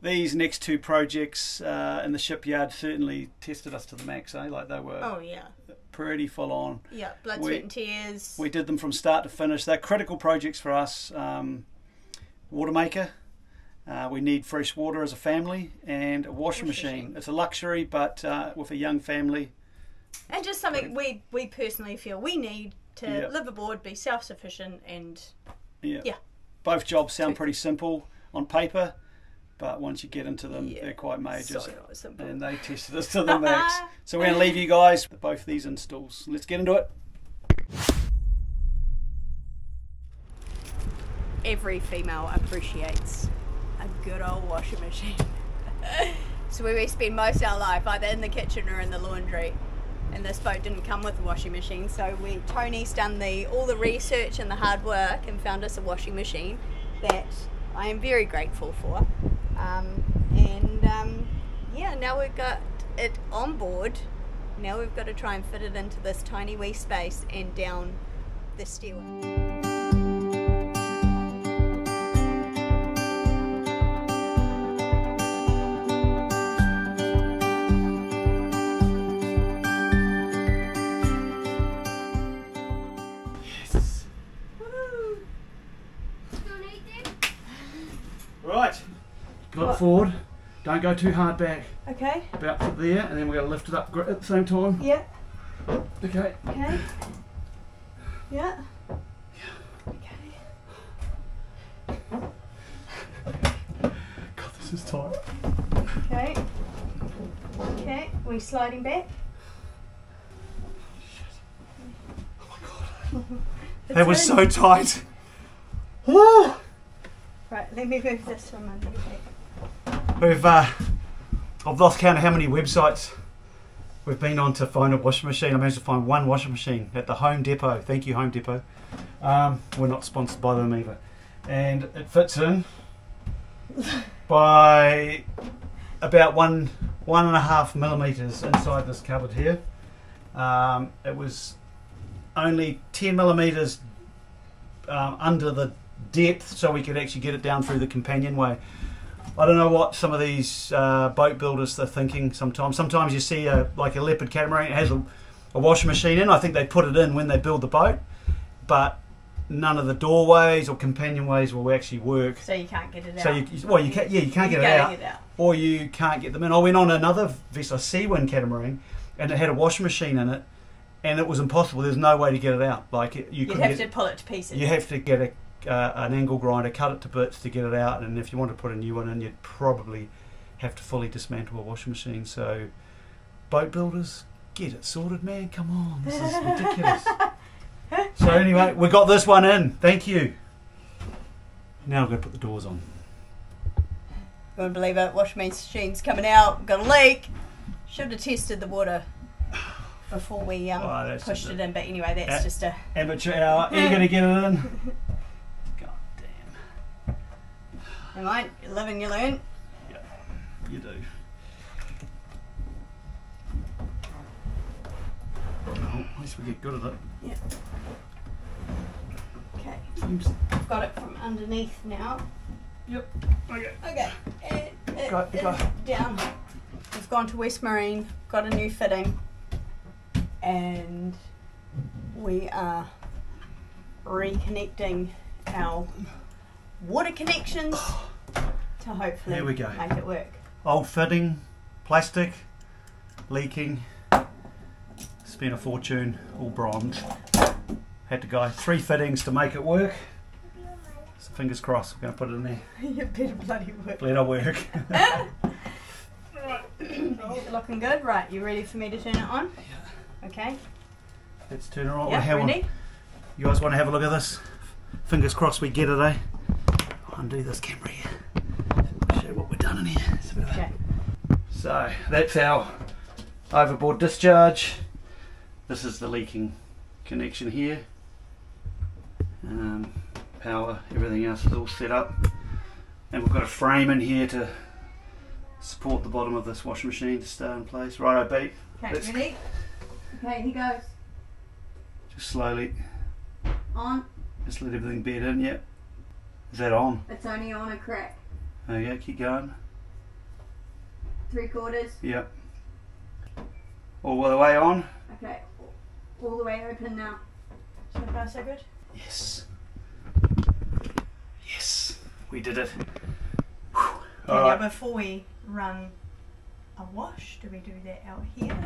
These next two projects in the shipyard certainly tested us to the max, eh? Like they were pretty full on. Yeah, blood, sweat and tears. We did them from start to finish. They're critical projects for us. Water maker. We need fresh water as a family, and a washing machine. It's a luxury, but with a young family. And just something we personally feel we need to live aboard, be self-sufficient, and both jobs sound pretty simple on paper, but once you get into them, they're quite major. And they tested us to the max. So we're going to leave you guys with both these installs. Let's get into it. Every female appreciates a good old washing machine. So we spend most of our life either in the kitchen or in the laundry, and this boat didn't come with a washing machine, so Tony's done all the research and the hard work and found us a washing machine that I am very grateful for. Now we've got it on board. Now we've got to try and fit it into this tiny wee space and down the stairway. Right, look forward, don't go too hard back. Okay. About to there, and then we're going to lift it up at the same time. Yeah. Okay. Okay. Yeah. Okay. God, this is tight. Okay. Okay, we sliding back? Oh my God. That was so tight. Woo! Right, let me move this from under the back. I've lost count of how many websites we've been on to find a washing machine. I managed to find one washing machine at the Home Depot. Thank you, Home Depot. We're not sponsored by them either. And it fits in by about one and a half millimeters inside this cupboard here. It was only 10 millimeters under the depth, so we could actually get it down through the companionway. I don't know what some of these boat builders are thinking sometimes. Sometimes you see like a Leopard catamaran, it has a washing machine in. I think they put it in when they build the boat, but none of the doorways or companionways will actually work. So you can't get it out. So you can't get it out, or you can't get them in. I went on another vessel, a Seawind catamaran, and it had a washing machine in it, and it was impossible. There's no way to get it out. Like you'd have to pull it to pieces. You have to get an angle grinder, cut it to bits to get it out, and if you want to put a new one in, you'd probably have to fully dismantle a washing machine. So boat builders, get it sorted, man. Come on, this is ridiculous. So anyway, we got this one in. Thank you. Now I'm going to put the doors on. You wouldn't believe it, washing machine's coming out, got a leak. Should have tested the water before we pushed it in, but anyway, that's just a amateur hour. Are you going to get it in? Never mind, you live and you learn. Yeah, you do. Oh, at least we get good at it. Yeah. Okay. I've got it from underneath now. Yep. Okay. Okay. Go. Down. We've gone to West Marine, got a new fitting, and we are reconnecting our water connections to hopefully make it work. Old fitting, plastic, leaking, spent a fortune, all bronze. Had to go 3 fittings to make it work. So fingers crossed, we're going to put it in there. You better bloody work. Better work. Looking good. Right, you ready for me to turn it on? Yeah. Okay. Let's turn it on. Yeah, ready? You guys want to have a look at this? Fingers crossed we get it, eh? I'll undo this camera here. Show you what we've done in here. Okay. So that's our overboard discharge. This is the leaking connection here. Power, everything else is all set up. And we've got a frame in here to support the bottom of this washing machine to stay in place. Righto, Beat. Okay, ready? Okay, here goes. Just slowly. On. Just let everything bed in, yep. Is that on? It's only on a crack. Okay, keep going. 3/4. Yep. All the way on. Okay, all the way open now. So far, so good. Yes. Yes. We did it. Okay, All now right. before we run a wash, do we do that out here?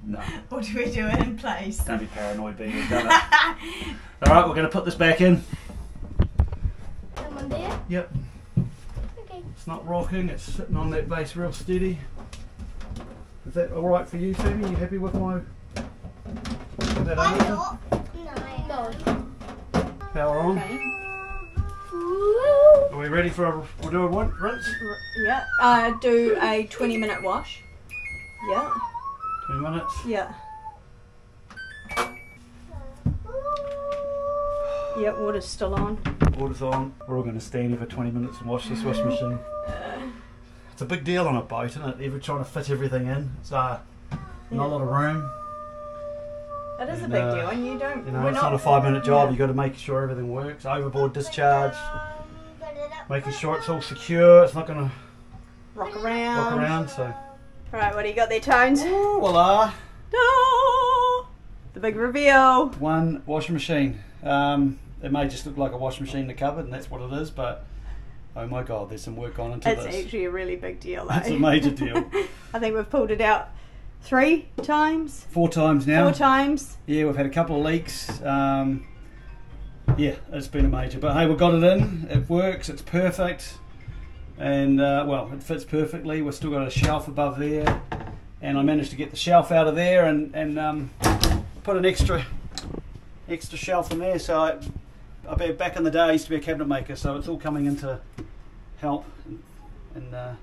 No. Or do we do it in place? Don't be paranoid, B. We've done it. All right, we're going to put this back in. Someone there? Yep. Okay. It's not rocking. It's sitting on that base real steady. Is that all right for you, Phoebe? You happy with my? Is that I'm under? not. No. Power on. Okay. Woo. Are we ready for a? We'll do a rinse. Yeah. Do a 20-minute wash. Yeah. 20 minutes. Yeah. Yeah, water's still on. Water's on. We're all going to stand here for 20 minutes and wash this washing machine. It's a big deal on a boat, isn't it? Ever trying to fit everything in. It's not a lot of room. It is a And, big deal, and you don't. You know, we're it's not a 5-minute job. Yeah. You've got to make sure everything works. Overboard discharge. Making sure it's all secure. It's not going to Rock around. rock around. So. Alright, what do you got there, Tones? Ooh, voila. No! The big reveal. One washing machine. It may just look like a washing machine in the cupboard, and that's what it is, but oh my god, there's some work gone into It's this. actually a really big deal. It's eh? a major deal. I think we've pulled it out 3 times. 4 times now. 4 times. Yeah, we've had a couple of leaks. Yeah, it's been a major. But hey, we've got it in. It works. It's perfect. And, well, it fits perfectly. We've still got a shelf above there. And I managed to get the shelf out of there and put an extra shelf in there. So back in the day, I used to be a cabinet maker. So it's all coming into help and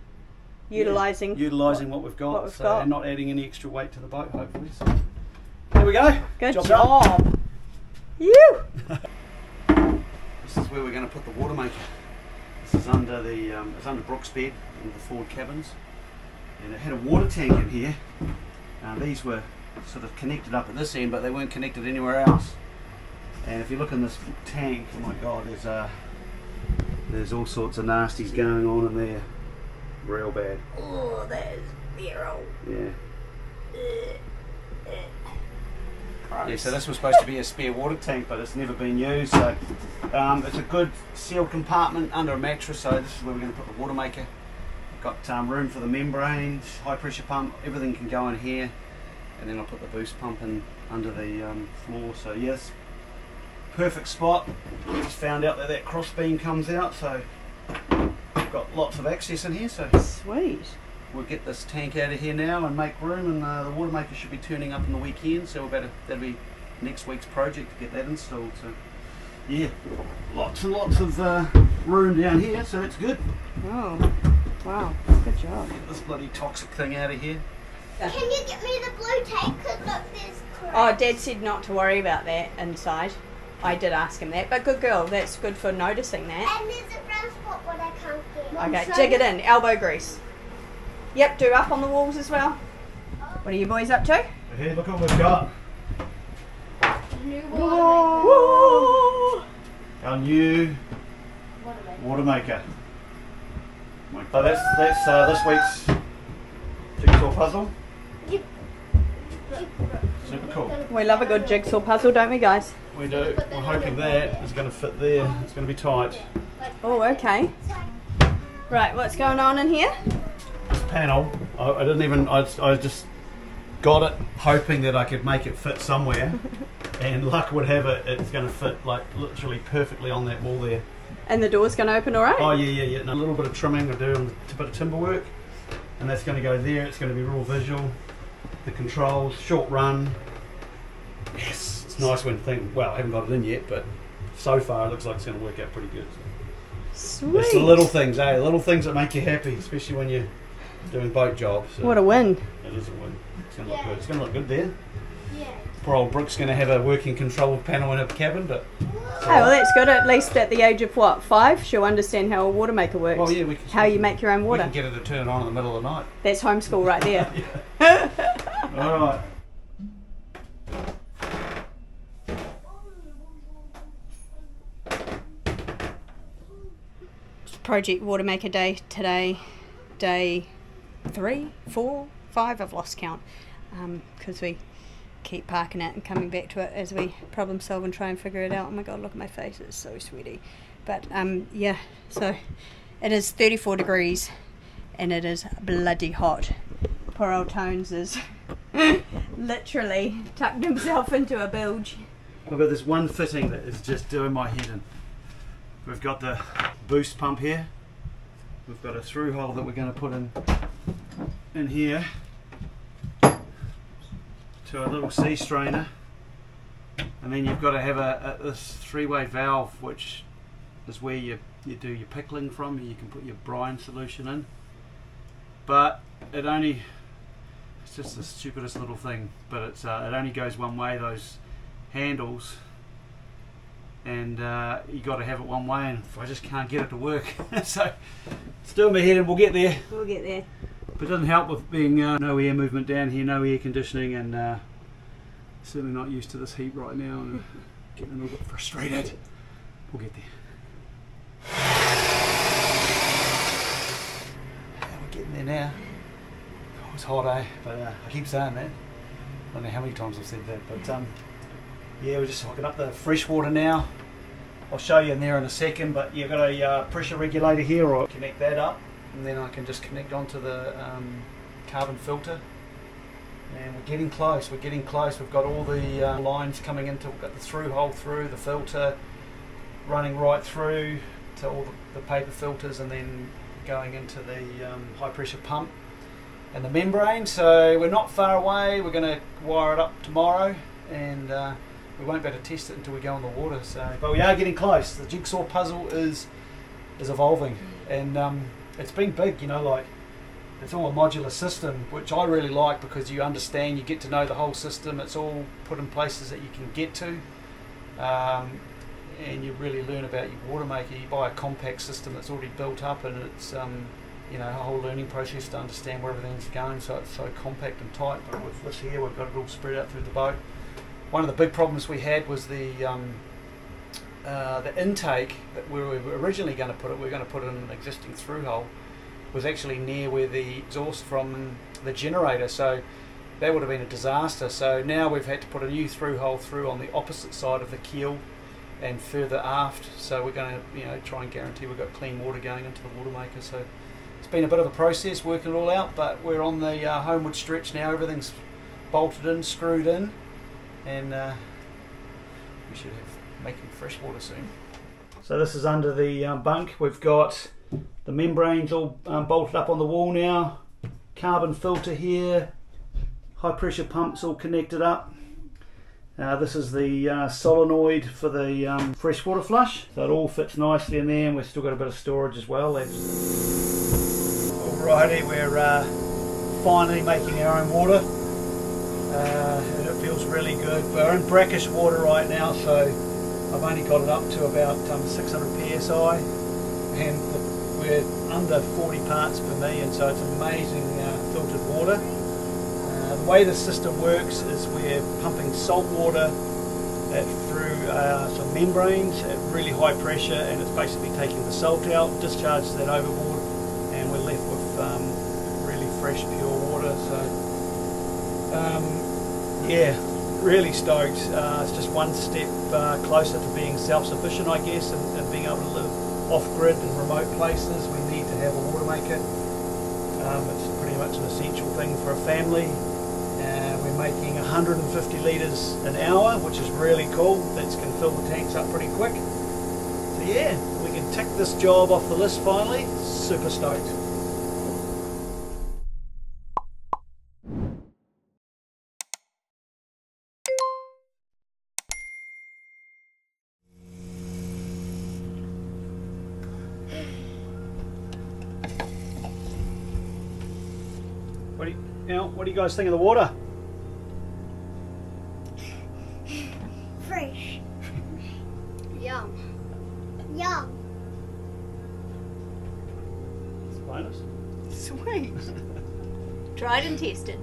Utilising. utilising what we've got. what we've got. And not adding any extra weight to the boat, hopefully. So there we go. Good Job job. done. You. This is where we're going to put the water maker. This is under the it's under Brooks' bed in the forward cabins, and it had a water tank in here. These were sort of connected up at this end, but they weren't connected anywhere else. And if you look in this tank, oh my god, there's all sorts of nasties going on in there, real bad. Oh, there's zero. Yeah. Yeah, so this was supposed to be a spare water tank, but it's never been used. So it's a good sealed compartment under a mattress. So this is where we're going to put the water maker. Got room for the membranes, high pressure pump. Everything can go in here, and then I'll put the boost pump in under the floor. So yes, perfect spot. Just found out that cross beam comes out, so we've got lots of access in here. So Sweet. we'll get this tank out of here now and make room, and the water maker should be turning up in the weekend, so that'll be next week's project to get that installed. So yeah, lots and lots of room down here, so it's good. Oh, wow. Good job. Get this bloody toxic thing out of here. Can you get me the blue tape? Because look, there's crap. Oh, Dad said not to worry about that inside. I did ask him that, but good girl. That's good for noticing that. And there's a brown spot what I can't get. Okay, dig it in. Elbow grease. Yep, do up on the walls as well. What are you boys up to? Here, look what we've got. New Whoa. Our new water maker. So that's this week's jigsaw puzzle. Super cool. We love a good jigsaw puzzle, don't we, guys? We do. We're hoping that is going to fit there. It's going to be tight. Oh, okay. Right, what's going on in here? This panel, I didn't even. I just got it hoping that I could make it fit somewhere, and luck would have it, it's going to fit like literally perfectly on that wall there. And the door's going to open all right? Oh yeah. And a little bit of trimming I do on a bit of timber work, and that's going to go there. It's going to be real visual. The controls, short run. Yes, it's nice when well, I haven't got it in yet, but so far it looks like it's going to work out pretty good. Sweet. It's the little things, eh? The little things that make you happy, especially when you're doing boat jobs. So What a win. it is a win. It's going to look good. It's going to look good there. Yeah. Poor old Brooke's going to have a working control panel in her cabin, but Oh, well, that's good. At least at the age of, what, 5, she'll understand how a water maker works. well, yeah, we can, How you make your own we water. can get her to turn it on in the middle of the night. That's homeschool right there. All right. Project Water Maker Day today, day 3, 4, 5, I've lost count, because we keep parking it and coming back to it as we problem solve and try and figure it out. Oh my god, look at my face, it's so sweaty. But yeah, so it is 34 degrees and it is bloody hot. Poor old Tones is literally tucked himself into a bilge. I've got this one fitting that is just doing my head in. We've got the boost pump here. We've got a through hole that we're going to put in here to a little sea strainer, and then you've got to have this three-way valve, which is where you do your pickling from. You can put your brine solution in, but it's just the stupidest little thing, but it only goes one way, those handles, and you got to have it one way, and I just can't get it to work. So it's doing my head in. We'll get there. We'll get there. But it doesn't help with being no air movement down here, no air conditioning, and certainly not used to this heat right now, and getting a little bit frustrated. We'll get there. Yeah, we're getting there now. Oh, it's hot, eh? But I keep saying that. I don't know how many times I've said that, but yeah, we're just hooking up the fresh water now. I'll show you in there in a second, but you've got a pressure regulator here, or connect that up, and then I can just connect onto the carbon filter. And we're getting close, we've got all the lines coming into, we've got the through hole through, the filter running right through to all the paper filters, and then going into the high pressure pump and the membrane. So we're not far away, we're going to wire it up tomorrow, and we won't be able to test it until we go in the water. So, but we are getting close. The jigsaw puzzle is evolving, and it's been big, you know, like it's all a modular system, which I really like, because you understand, you get to know the whole system. It's all put in places that you can get to, and you really learn about your water maker. You buy a compact system that's already built up, and it's you know, a whole learning process to understand where everything's going, so it's so compact and tight. But with this here, we've got it all spread out through the boat. One of the big problems we had was the intake that we were originally going to put it. We were going to put it in an existing through hole, was actually near where the exhaust from the generator, so that would have been a disaster. So now we've had to put a new through hole through on the opposite side of the keel and further aft. So we're going to, you know, try and guarantee we've got clean water going into the water maker. So it's been a bit of a process working it all out, but we're on the homeward stretch now. Everything's bolted in, screwed in, and we should have making fresh water soon. So this is under the bunk. We've got the membranes all bolted up on the wall now, carbon filter here, high pressure pumps all connected up. This is the solenoid for the freshwater flush, so it all fits nicely in there, and we've still got a bit of storage as well. Alrighty, we're finally making our own water, and it feels really good. We're in brackish water right now, so I've only got it up to about 600 psi, and we're under 40 parts per million, so it's amazing filtered water. The way the system works is we're pumping salt water through some membranes at really high pressure, and it's basically taking the salt out, discharges that overboard, and we're left with really fresh, pure water. So yeah, really stoked. It's just one step closer to being self-sufficient, I guess, and being able to live off-grid in remote places. We need to have a water maker. It's pretty much an essential thing for a family. We're making 150 litres an hour, which is really cool. That can fill the tanks up pretty quick. So yeah, we can tick this job off the list finally. Super stoked. What do you guys think of the water? Fresh. Yum. Yum. It's a bonus. Sweet. Tried and tested.